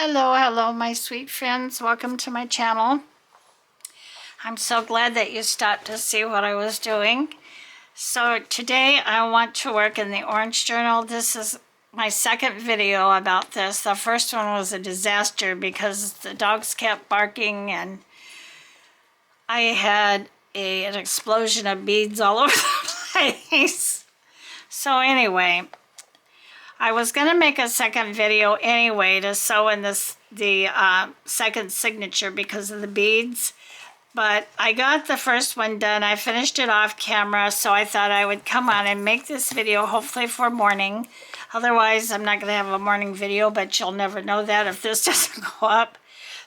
Hello, my sweet friends. Welcome to my channel. I'm so glad that you stopped to see what I was doing. So today I want to work in the Orange Journal. This is my second video about this. The first one was a disaster because the dogs kept barking and I had an explosion of beads all over the place. So anyway, I was going to make a second video anyway to sew in the second signature because of the beads, but I got the first one done. I finished it off camera, so I thought I would come on and make this video hopefully for morning. Otherwise, I'm not going to have a morning video, but you'll never know that if this doesn't go up,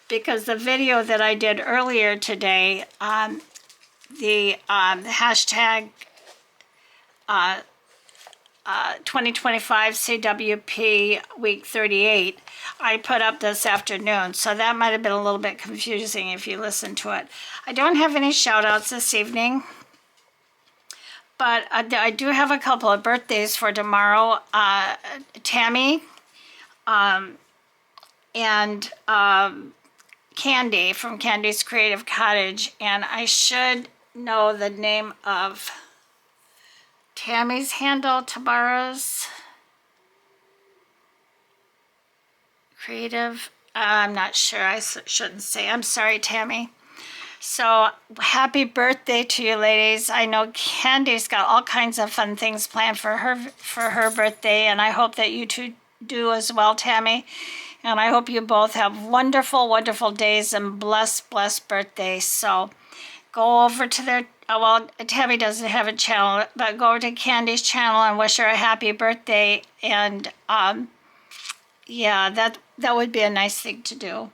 because the video that I did earlier today, the hashtag 2025 CWP week 38, I put up this afternoon, so that might have been a little bit confusing if you listen to it. I don't have any shout outs this evening, but I do have a couple of birthdays for tomorrow. Tammy and Candy from Candy's Creative Cottage, and I should know the name of Tammy's handle, tomorrow's creative. I'm not sure. I shouldn't say. I'm sorry, Tammy. So happy birthday to you, ladies. I know Candy's got all kinds of fun things planned for her birthday, and I hope that you two do as well, Tammy. And I hope you both have wonderful, wonderful days and blessed birthdays. So go over to their, well, Tammy doesn't have a channel, but go over to Candy's channel and wish her a happy birthday. And yeah, that would be a nice thing to do.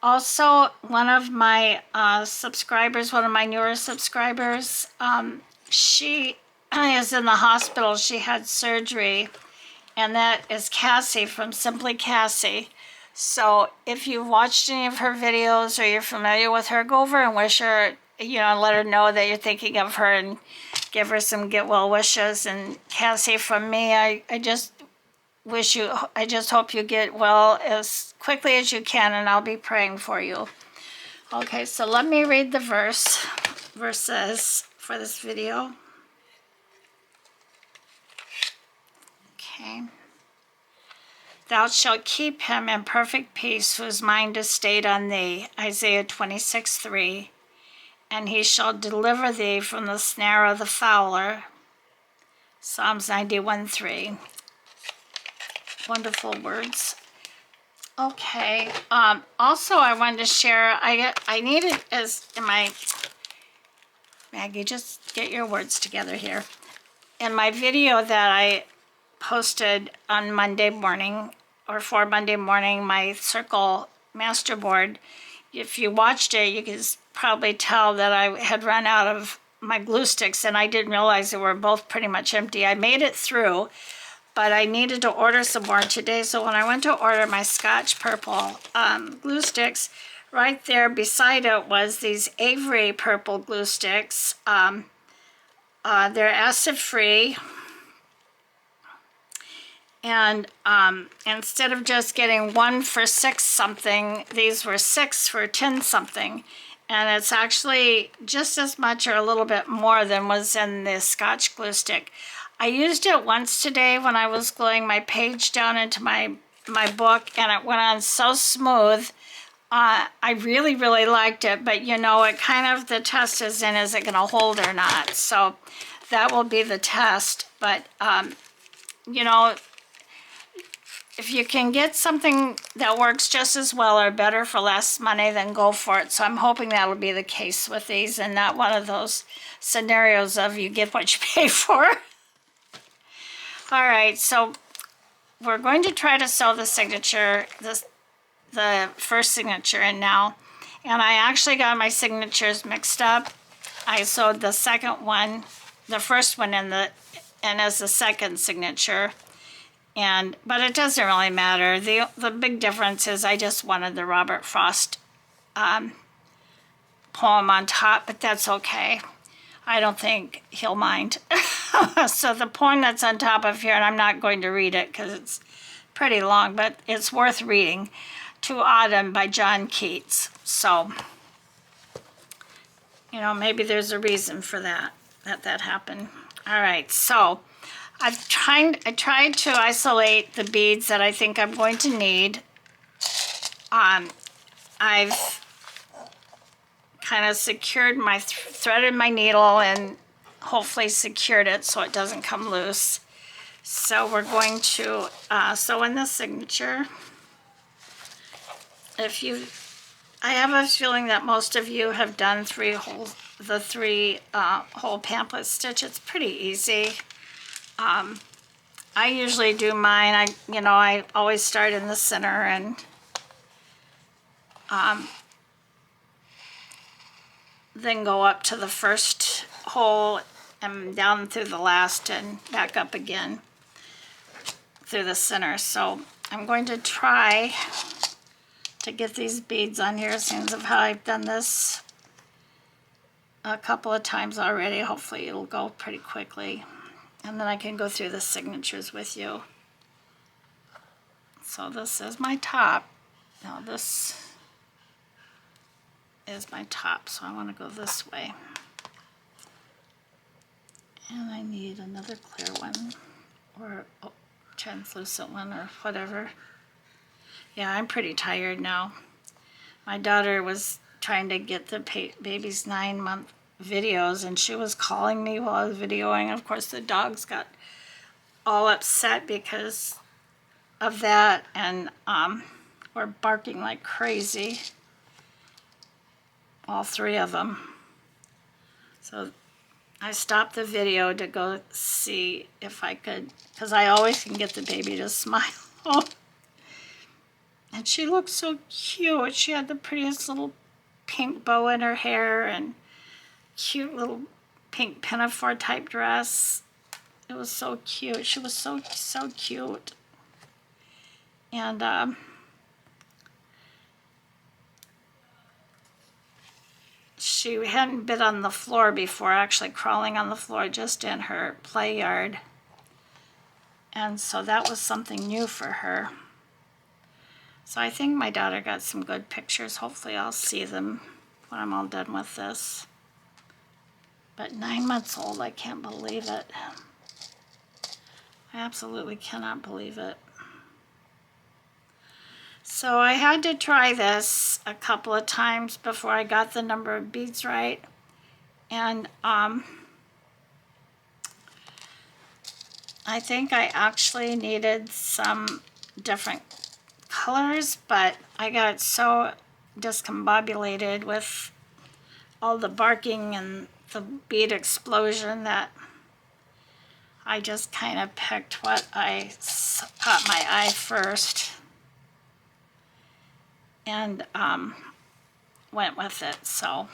Also, one of my subscribers, one of my newer subscribers, she is in the hospital. She had surgery, and that is Cassie from Simply Cassie. So if you've watched any of her videos or you're familiar with her, go over and wish her, you know, let her know that you're thinking of her and give her some get well wishes. And Cassie, from me, I just hope you get well as quickly as you can, and I'll be praying for you. Okay, so let me read the verses for this video. Okay. Thou shalt keep him in perfect peace whose mind is stayed on thee, Isaiah 26:3. And he shall deliver thee from the snare of the fowler, Psalms 91:3. Wonderful words. Okay. Also, I wanted to share. I needed as in my Maggie. Just get your words together here. In my video that I posted on Monday morning, or for Monday morning, my circle masterboard. If you watched it, you could probably tell that I had run out of my glue sticks, and I didn't realize they were both pretty much empty. I made it through, but I needed to order some more today. So when I went to order my Scotch Purple glue sticks, right there beside it was these Avery purple glue sticks. They're acid-free. And instead of just getting 1 for $6 something, these were 6 for $10 something. And it's actually just as much or a little bit more than was in the Scotch glue stick. I used it once today when I was gluing my page down into my book, and it went on so smooth. I really, really liked it, but you know, it kind of, the test is in, is it going to hold or not? So that will be the test. But, you know, if you can get something that works just as well or better for less money, then go for it. So I'm hoping that'll be the case with these, and not one of those scenarios of you get what you pay for. All right, so we're going to try to sew the signature, the first signature in now. And I actually got my signatures mixed up. I sewed the second one, the first one in as the second signature. But it doesn't really matter. The big difference is I just wanted the Robert Frost poem on top, but that's okay. I don't think he'll mind. So the poem that's on top of here, and I'm not going to read it because it's pretty long, but it's worth reading. to Autumn by John Keats. So, you know, maybe there's a reason for that happened. All right, so I tried to isolate the beads that I think I'm going to need. I've kind of secured my, threaded my needle and hopefully secured it so it doesn't come loose. So we're going to sew in the signature. I have a feeling that most of you have done the three whole pamphlet stitch. It's pretty easy. I usually do mine. I always start in the center and then go up to the first hole and down through the last and back up again through the center. So I'm going to try to get these beads on here, since of how I've done this a couple of times already. Hopefully it'll go pretty quickly, and then I can go through the signatures with you. So this is my top. Now this is my top, so I want to go this way. And I need another clear one, or translucent one, or whatever. Yeah, I'm pretty tired now. My daughter was trying to get the baby's 9-month videos, and she was calling me while I was videoing. Of course, the dogs got all upset because of that, and were barking like crazy. All three of them. So I stopped the video to go see if I could, because I always can get the baby to smile. And she looked so cute. She had the prettiest little pink bow in her hair and cute little pink pinafore type dress. It was so cute. She was so cute. And she hadn't been on the floor before, actually crawling on the floor just in her play yard. And so that was something new for her. So I think my daughter got some good pictures. Hopefully I'll see them when I'm all done with this. But 9 months old, I can't believe it. I absolutely cannot believe it. So I had to try this a couple of times before I got the number of beads right. And I think I actually needed some different colors, but I got so discombobulated with all the barking and the bead explosion that I just kind of picked what I caught my eye first and went with it. So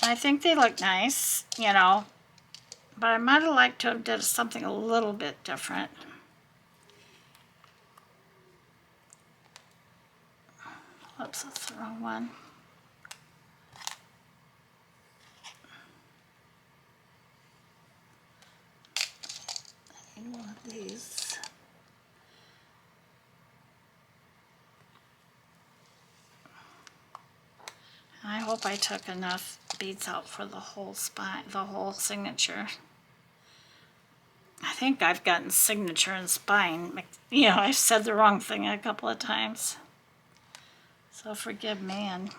I think they look nice, you know, but I might have liked to have done something a little bit different. Oops, that's the wrong one. I need one of these. I hope I took enough beads out for the whole spine, the whole signature. I think I've gotten signature and spine. You know, I've said the wrong thing a couple of times. So forgive me, and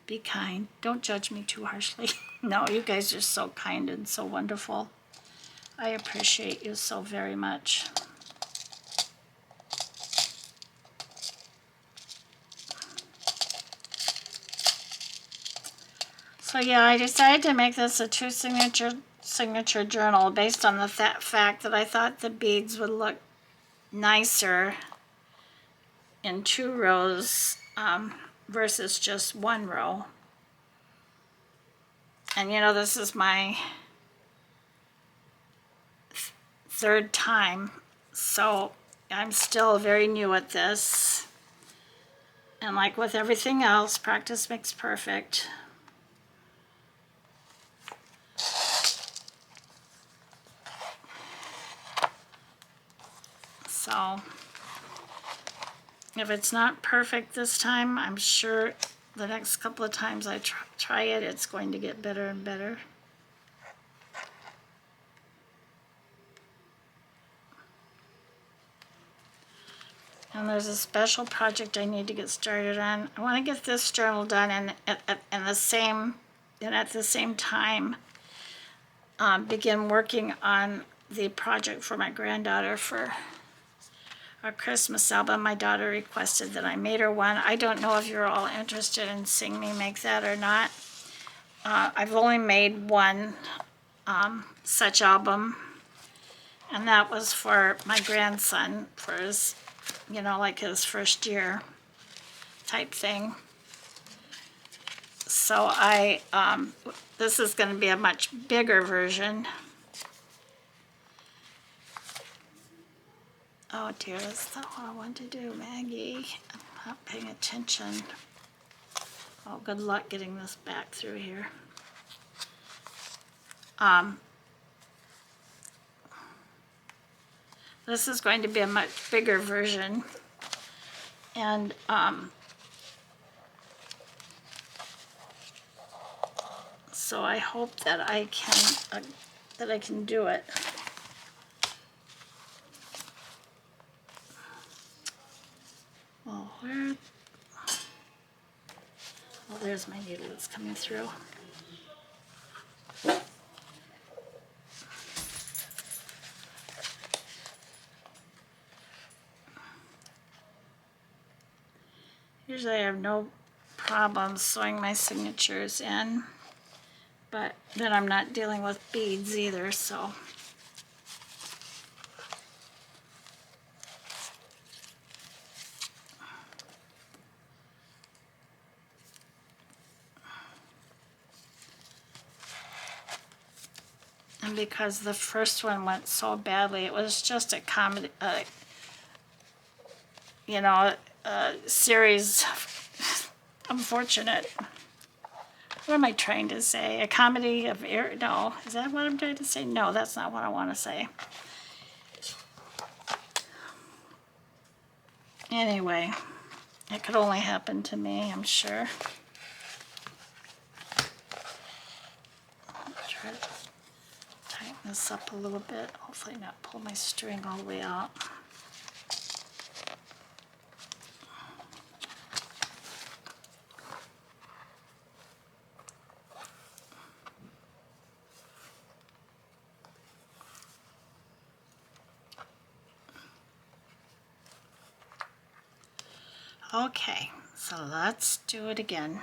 be kind. Don't judge me too harshly. No, you guys are so kind and so wonderful. I appreciate you so very much. So yeah, I decided to make this a two signature journal based on the fact that I thought the beads would look nicer in 2 rows versus just 1 row. And you know, this is my 3rd time, so I'm still very new at this. And like with everything else, practice makes perfect. So if it's not perfect this time, I'm sure the next couple of times I try it, it's going to get better and better. And there's a special project I need to get started on. I want to get this journal done and at the same time begin working on the project for my granddaughter for our Christmas album. My daughter requested that I made her one. I don't know if you're all interested in seeing me make that or not. I've only made one such album, and that was for my grandson for his, you know, like his first year type thing. So this is going to be a much bigger version. Oh dear, that's not what I want to do, Maggie. I'm not paying attention. Oh, good luck getting this back through here. This is going to be a much bigger version, and so I hope that I can do it. Well, where? Oh, there's my needle that's coming through. Usually I have no problem sewing my signatures in, but then I'm not dealing with beads either, so. And because the first one went so badly, it was just a comedy, you know, a series, unfortunate. What am I trying to say? A comedy of error? No, is that what I'm trying to say? No, that's not what I want to say. Anyway, it could only happen to me, I'm sure. Try to tighten this up a little bit. Hopefully not pull my string all the way out. Okay, so let's do it again.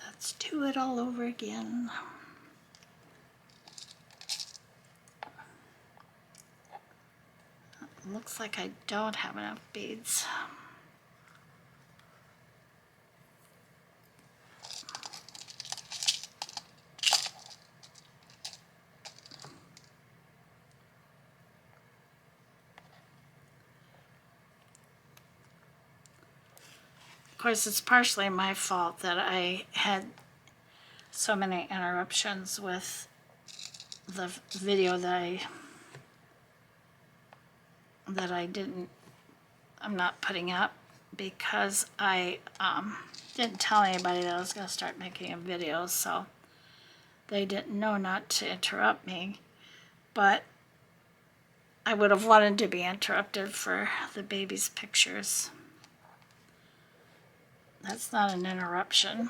Let's do it all over again. Looks like I don't have enough beads. Of course, it's partially my fault that I had so many interruptions with the video that I'm not putting up, because I didn't tell anybody that I was going to start making a video, so they didn't know not to interrupt me. But I would have wanted to be interrupted for the baby's pictures. That's not an interruption.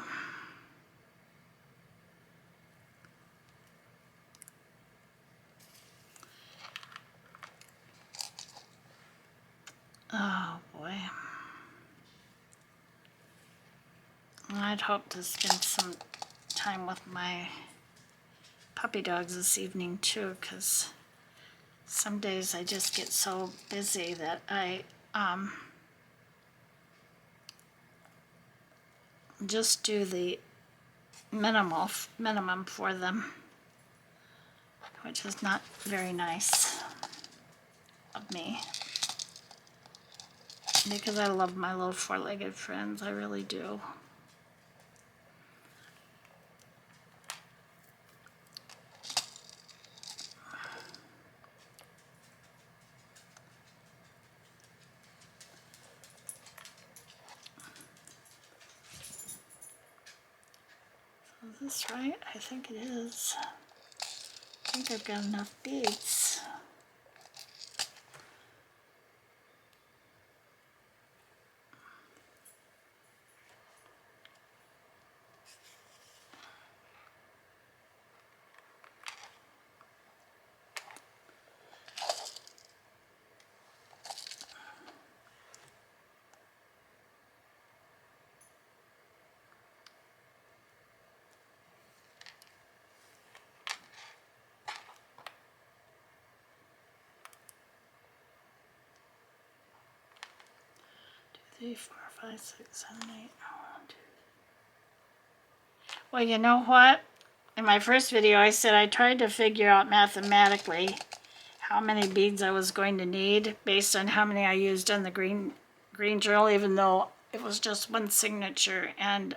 Oh boy. I'd hope to spend some time with my puppy dogs this evening too, because some days I just get so busy that I just do the minimum for them, which is not very nice of me. because I love my little four-legged friends. I really do. Is this right? I think it is. I think I've got enough beads. Three, four, five, six, seven, eight. One, two. Well, you know what? In my first video, I said I tried to figure out mathematically how many beads I was going to need based on how many I used on the green journal, even though it was just one signature. And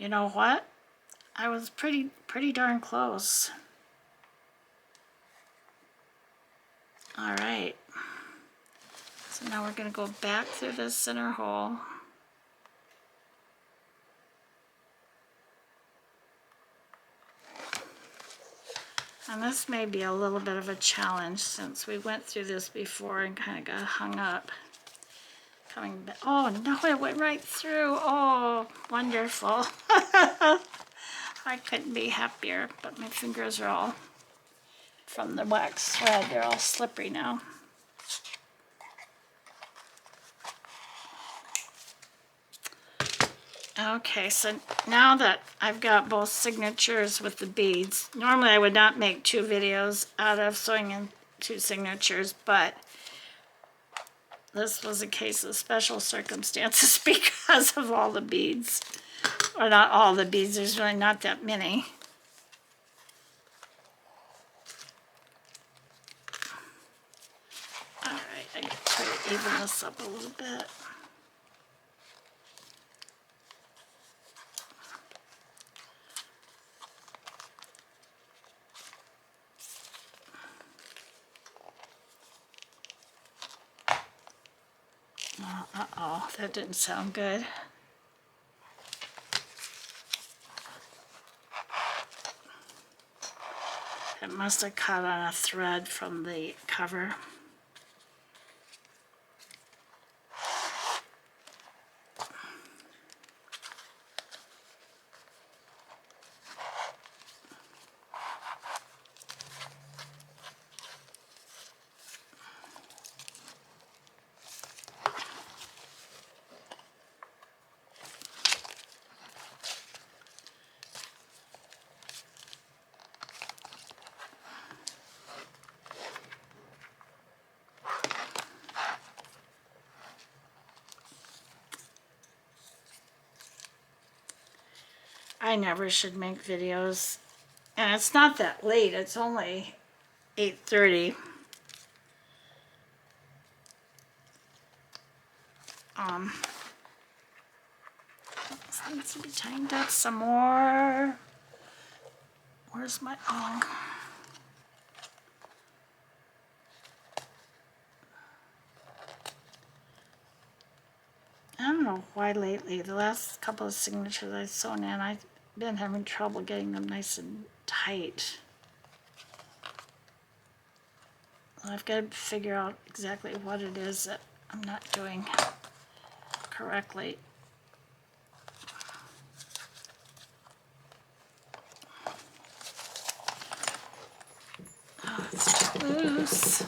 you know what? I was pretty darn close. All right. So now we're going to go back through this center hole. And this may be a little bit of a challenge since we went through this before and kind of got hung up. Coming back. Oh, no, it went right through. Oh, wonderful. I couldn't be happier, but my fingers are all, from the wax thread, they're all slippery now. Okay, so now that I've got both signatures with the beads, normally I would not make two videos out of sewing in two signatures, but this was a case of special circumstances because of all the beads. Or not all the beads, there's really not that many. All right, I gotta try to even this up a little bit. Uh-oh, that didn't sound good. It must have caught on a thread from the cover. I never should make videos, and it's not that late, it's only 8:30. This needs to be tightened up some more. Where's my, oh. I don't know why lately, the last couple of signatures I've sewn in, I've been having trouble getting them nice and tight. I've got to figure out exactly what it is that I'm not doing correctly. Oh, it's too loose.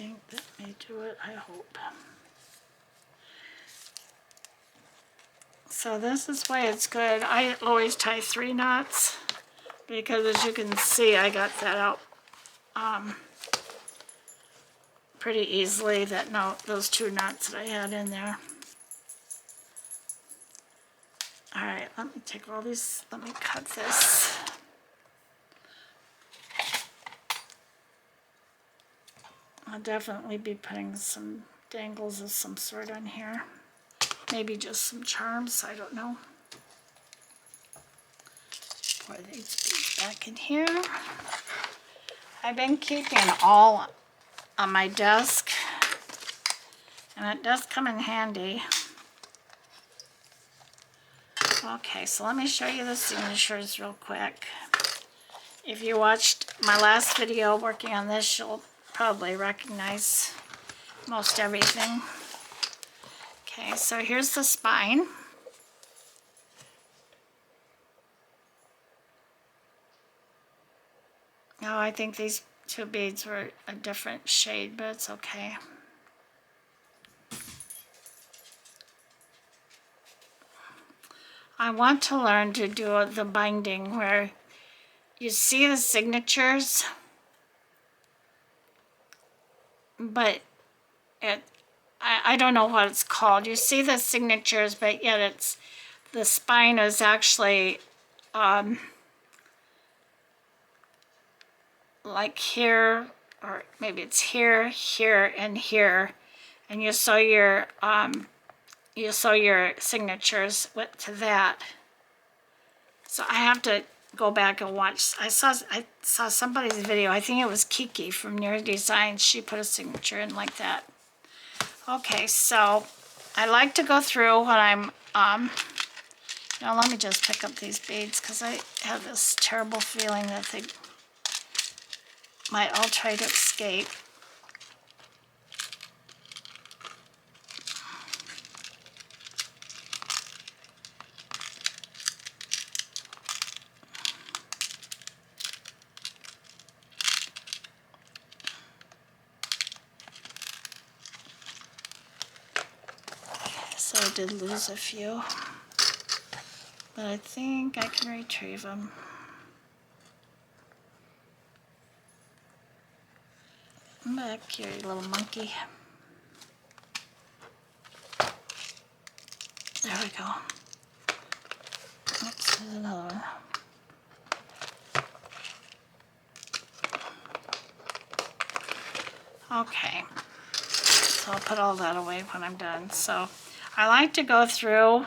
think that may do it, I hope. So this is why it's good. I always tie 3 knots because as you can see, I got that out pretty easily, those 2 knots that I had in there. All right, let me take all these, let me cut this. I'll definitely be putting some dangles of some sort on here. Maybe just some charms, I don't know. Pour these beads back in here. I've been keeping all on my desk, and it does come in handy. Okay, so let me show you the signatures real quick. If you watched my last video working on this, you'll probably recognize most everything. Okay, so here's the spine. Oh, I think these 2 beads were a different shade, but it's okay. I want to learn to do the binding where you see the signatures, but I don't know what it's called. You see the signatures, but yet the spine is actually like here, or maybe it's here, here, and here, and you sew your signatures to that. So I have to go back and watch. I saw somebody's video. I think it was Kiki from Near Design. She put a signature in like that. Okay, so I like to go through when I'm now let me just pick up these beads because I have this terrible feeling that they might all try to escape. So I did lose a few, but I think I can retrieve them. Come back here, you little monkey. There we go. Oops, there's another one. Okay, so I'll put all that away when I'm done. So I like to go through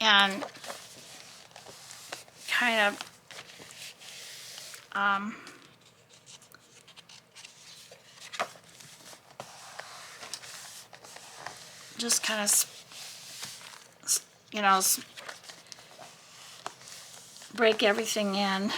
and kind of just kind of, break everything in.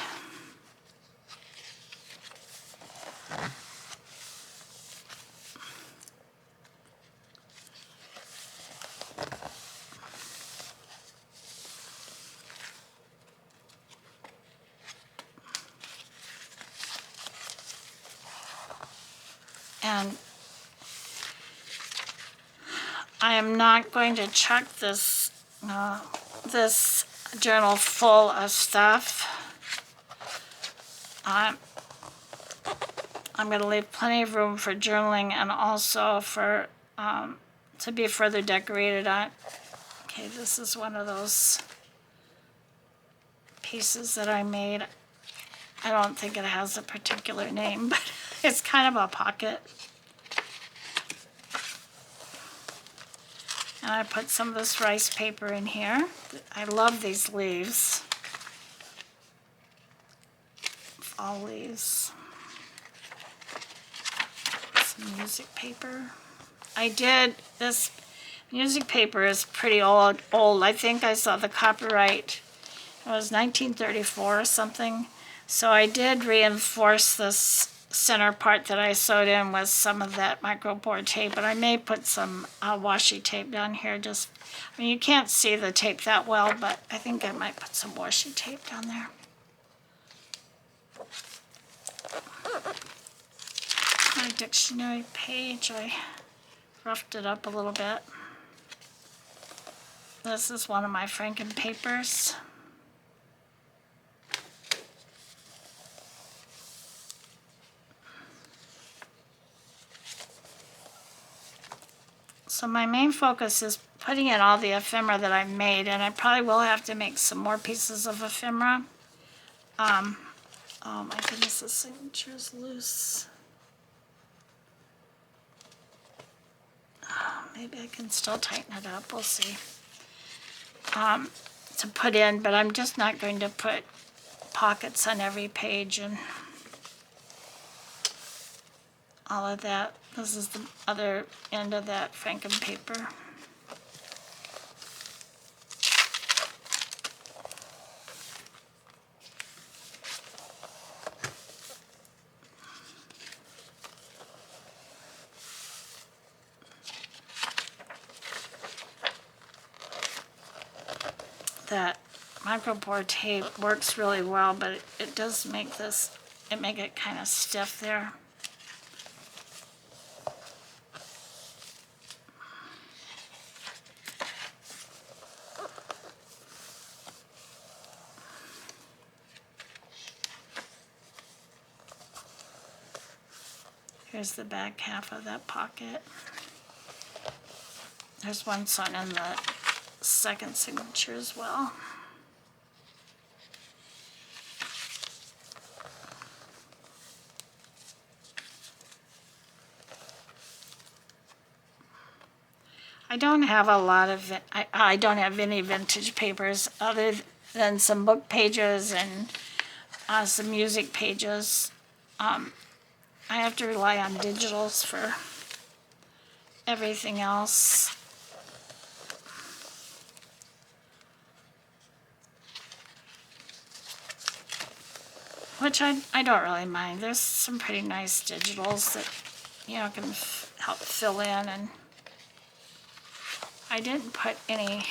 And I am not going to chuck this this journal full of stuff. I'm going to leave plenty of room for journaling and also for to be further decorated on. Okay, this is one of those pieces that I made. I don't think it has a particular name, but it's kind of a pocket. And I put some of this rice paper in here. I love these leaves. Fall leaves. Some music paper. This music paper is pretty old. I think I saw the copyright. It was 1934 or something. So I did reinforce this center part that I sewed in with some of that microboard tape, but I may put some washi tape down here. You can't see the tape that well, but I think I might put some washi tape down there. dictionary page. I roughed it up a little bit. This is one of my Franken papers. So my main focus is putting in all the ephemera that I've made, and I probably will have to make some more pieces of ephemera. Oh my goodness, the signature is loose. Maybe I can still tighten it up, we'll see. To put in, but I'm just not going to put pockets on every page and all of that. This is the other end of that Franken paper. That micropore tape works really well, but it does make it kind of stiff there. Here's the back half of that pocket. There's one sewn in the second signature as well. I don't have a lot of, I don't have any vintage papers other than some book pages and some music pages. I have to rely on digitals for everything else. Which I don't really mind. There's some pretty nice digitals that, you know, can help fill in. And I didn't put any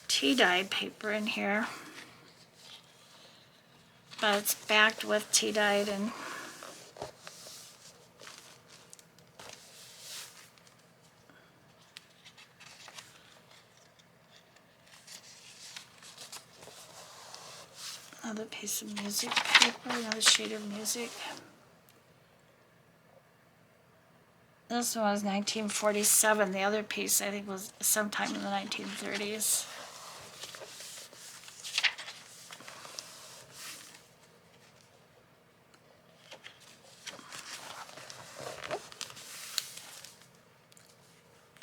tea-dyed paper in here, but it's backed with tea-dyed and another piece of music paper, another sheet of music. This one was 1947. The other piece I think was sometime in the 1930s.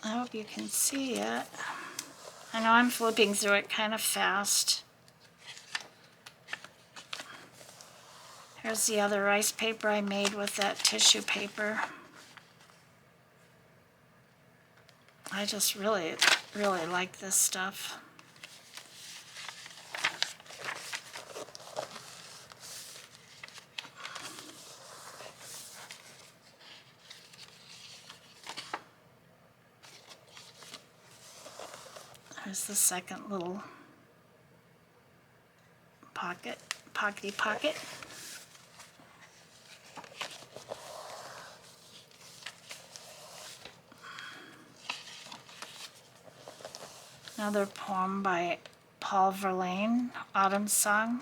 I hope you can see it. I know I'm flipping through it kind of fast. Here's the other rice paper I made with that tissue paper. I just really, really like this stuff. There's the second little pockety pocket. Another poem by Paul Verlaine, Autumn Song.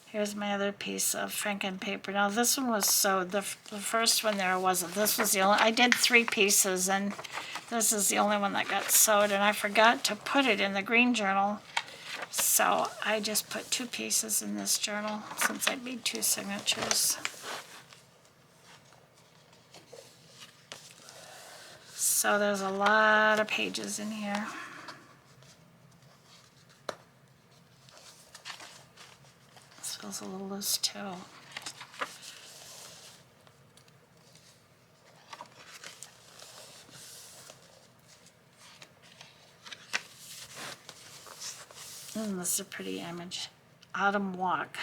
Here's my other piece of Franken paper. Now this one was sewed. The first one there wasn't. This was the only, I did 3 pieces and this is the only one that got sewed, and I forgot to put it in the green journal. So I just put 2 pieces in this journal since I made 2 signatures. So there's a lot of pages in here. This feels a little loose too. And this is a pretty image. Autumn Walk.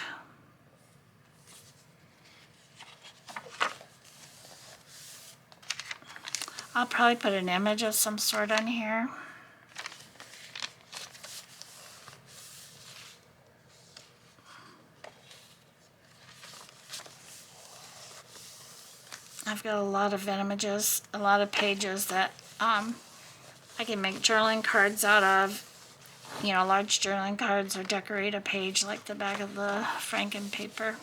I'll probably put an image of some sort on here. I've got a lot of images, a lot of pages that I can make journaling cards out of, you know, large journaling cards, or decorate a page like the back of the Franken paper.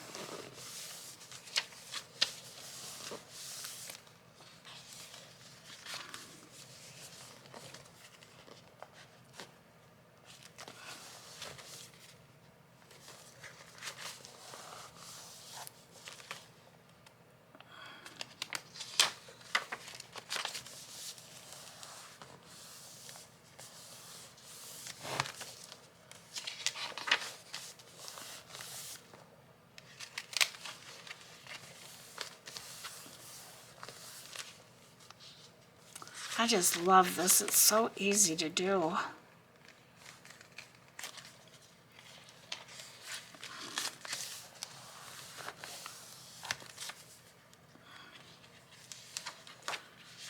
I just love this. It's so easy to do.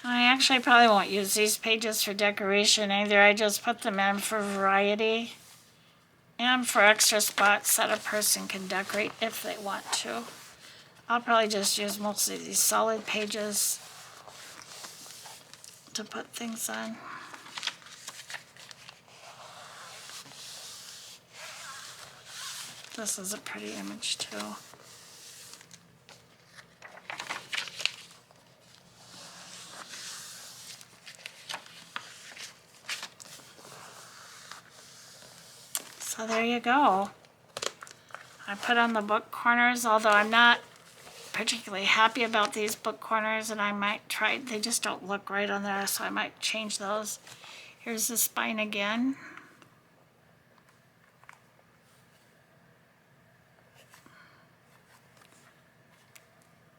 I actually probably won't use these pages for decoration either. I just put them in for variety and for extra spots that a person can decorate if they want to. I'll probably just use mostly these solid pages to put things on. This is a pretty image too. So there you go. I put on the book corners, although I'm not particularly happy about these book corners, and I might try, they just don't look right on there, so I might change those. Here's the spine again.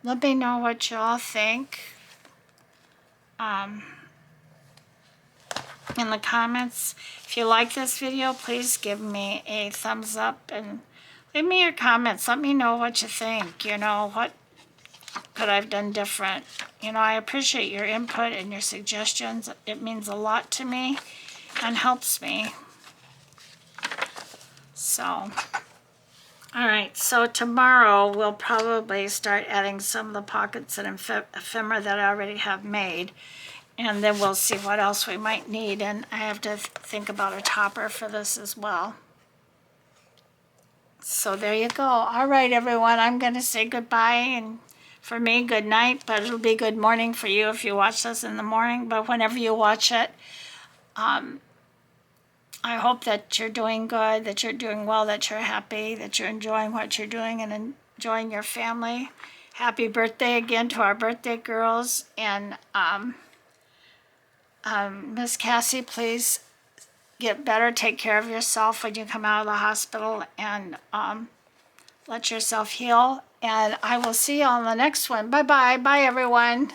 Let me know what y'all think in the comments. If you like this video, please give me a thumbs up and leave me your comments. Let me know what you think. You know, what could I've done different? You know, I appreciate your input and your suggestions. It means a lot to me and helps me. So, all right, so tomorrow we'll probably start adding some of the pockets and ephemera that I already have made. And then we'll see what else we might need. And I have to think about a topper for this as well. So there you go. All right, everyone, I'm going to say goodbye. And for me, good night. But it'll be good morning for you if you watch this in the morning. But whenever you watch it, I hope that you're doing good, that you're doing well, that you're happy, that you're enjoying what you're doing and enjoying your family. Happy birthday again to our birthday girls. And Miss Cassie, please get better. Take care of yourself when you come out of the hospital, and let yourself heal. And I will see you on the next one. Bye-bye. Bye, everyone.